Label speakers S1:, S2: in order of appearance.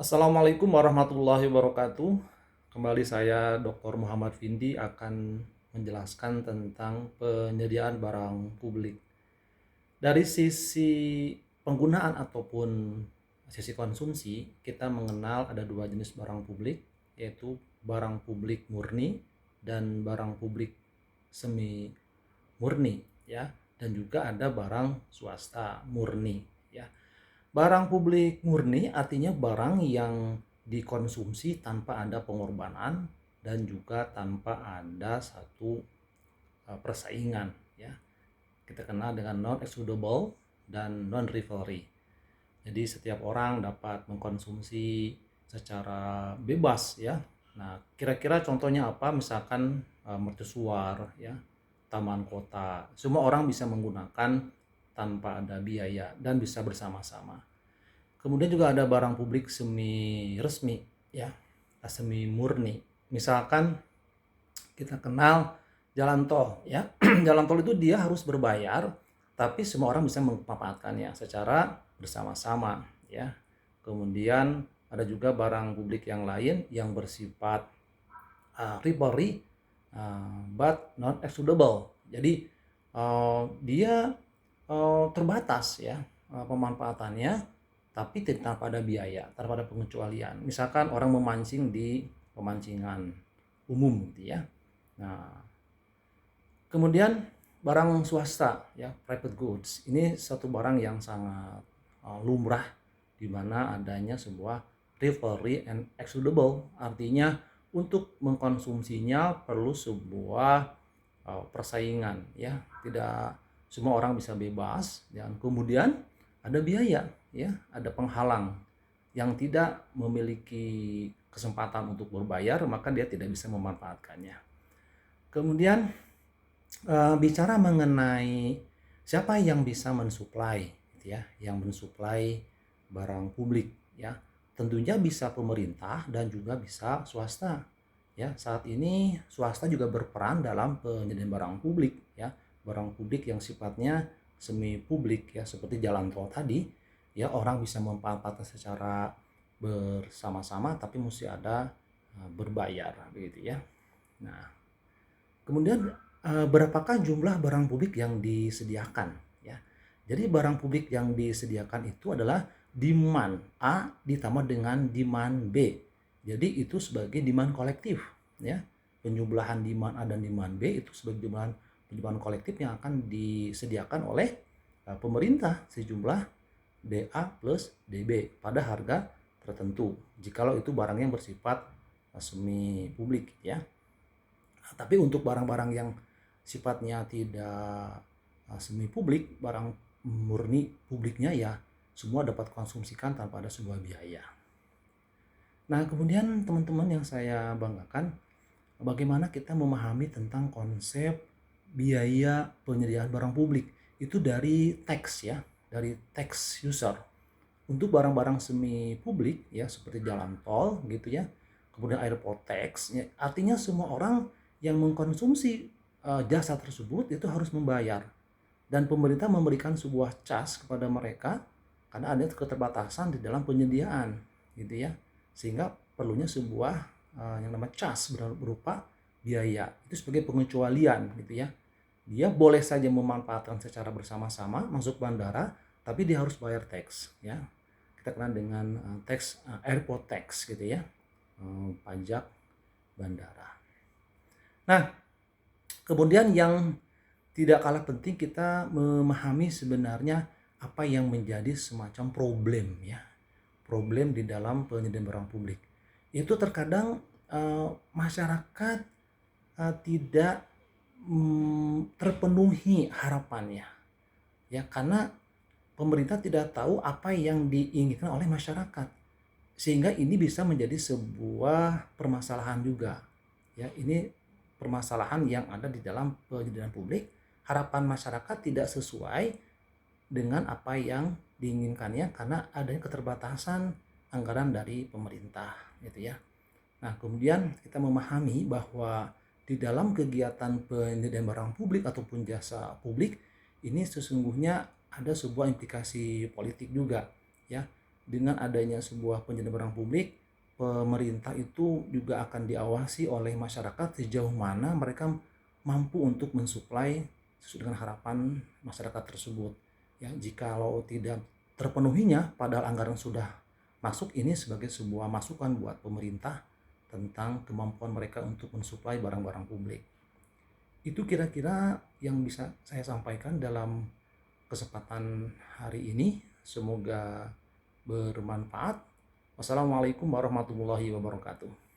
S1: Assalamualaikum warahmatullahi wabarakatuh. Kembali saya Dr. Muhammad Vindi akan menjelaskan tentang penyediaan barang publik. Dari sisi penggunaan ataupun sisi konsumsi, kita mengenal ada dua jenis barang publik, yaitu barang publik murni dan barang publik semi murni, ya. Dan juga ada barang swasta murni, ya. Barang publik murni artinya barang yang dikonsumsi tanpa ada pengorbanan dan juga tanpa ada satu persaingan, ya. Kita kenal dengan non excludable dan non rivalry. Jadi setiap orang dapat mengkonsumsi secara bebas, ya. Nah, kira-kira contohnya apa? Misalkan mercusuar, ya, taman kota. Semua orang bisa menggunakan tanpa ada biaya dan bisa bersama-sama. Kemudian juga ada barang publik semi resmi, ya, semi murni. Misalkan kita kenal jalan tol, ya. Jalan tol itu dia harus berbayar, tapi semua orang bisa memanfaatkannya secara bersama-sama, ya. Kemudian ada juga barang publik yang lain yang bersifat rivalry but not excludable. Jadi dia terbatas, ya, pemanfaatannya, tapi tanpa ada biaya, tanpa ada pengecualian. Misalkan orang memancing di pemancingan umum gitu, ya. Nah, kemudian barang swasta, ya, private goods. Ini satu barang yang sangat lumrah di mana adanya sebuah rivalry and excludable. Artinya untuk mengkonsumsinya perlu sebuah persaingan, ya. Tidak semua orang bisa bebas, dan kemudian ada biaya, ya, ada penghalang yang tidak memiliki kesempatan untuk berbayar, maka dia tidak bisa memanfaatkannya. Kemudian bicara mengenai siapa yang bisa mensuplai, gitu ya, yang mensuplai barang publik, ya. Tentunya bisa pemerintah dan juga bisa swasta. Ya, saat ini swasta juga berperan dalam penyediaan barang publik, ya. Barang publik yang sifatnya semi publik, ya, seperti jalan tol tadi, ya, orang bisa memanfaatkan secara bersama-sama tapi mesti ada berbayar begitu, ya. Nah, kemudian berapakah jumlah barang publik yang disediakan, ya. Jadi barang publik yang disediakan itu adalah demand A ditambah dengan demand B. Jadi itu sebagai demand kolektif, ya. Penjumlahan demand A dan demand B itu sebagai demand kolektif yang akan disediakan oleh pemerintah sejumlah DA plus DB pada harga tertentu. Jikalau itu barang yang bersifat semi publik, ya. Nah, tapi untuk barang-barang yang sifatnya tidak semi publik, barang murni publiknya, ya, semua dapat konsumsikan tanpa ada sebuah biaya. Nah, kemudian teman-teman yang saya banggakan, bagaimana kita memahami tentang konsep biaya penyediaan barang publik itu dari teks, ya, dari teks user. Untuk barang-barang semi publik, ya, seperti jalan tol gitu, ya, kemudian airport tax, ya, artinya semua orang yang mengkonsumsi jasa tersebut itu harus membayar, dan pemerintah memberikan sebuah cas kepada mereka karena ada keterbatasan di dalam penyediaan gitu, ya, sehingga perlunya sebuah yang namanya cas berupa biaya itu sebagai pengecualian gitu, ya. Dia boleh saja memanfaatkan secara bersama-sama masuk bandara, tapi dia harus bayar tax, ya. Kita kenal dengan tax airport tax gitu, ya, pajak bandara. Nah, kemudian yang tidak kalah penting kita memahami sebenarnya apa yang menjadi semacam problem, ya, problem di dalam penyediaan barang publik. Itu terkadang masyarakat tidak terpenuhi harapannya, ya, karena pemerintah tidak tahu apa yang diinginkan oleh masyarakat, sehingga ini bisa menjadi sebuah permasalahan juga, ya. Ini permasalahan yang ada di dalam penyediaan publik. Harapan masyarakat tidak sesuai dengan apa yang diinginkannya karena adanya keterbatasan anggaran dari pemerintah gitu, ya. Nah, kemudian kita memahami bahwa di dalam kegiatan penyediaan barang publik ataupun jasa publik ini sesungguhnya ada sebuah implikasi politik juga, ya. dengan adanya sebuah penyediaan barang publik, pemerintah itu juga akan diawasi oleh masyarakat sejauh mana mereka mampu untuk mensuplai sesuai dengan harapan masyarakat tersebut. Ya, jikalau tidak terpenuhinya padahal anggaran sudah masuk, ini sebagai sebuah masukan buat pemerintah tentang kemampuan mereka untuk mensuplai barang-barang publik. Itu kira-kira yang bisa saya sampaikan dalam kesempatan hari ini. Semoga bermanfaat. Wassalamualaikum warahmatullahi wabarakatuh.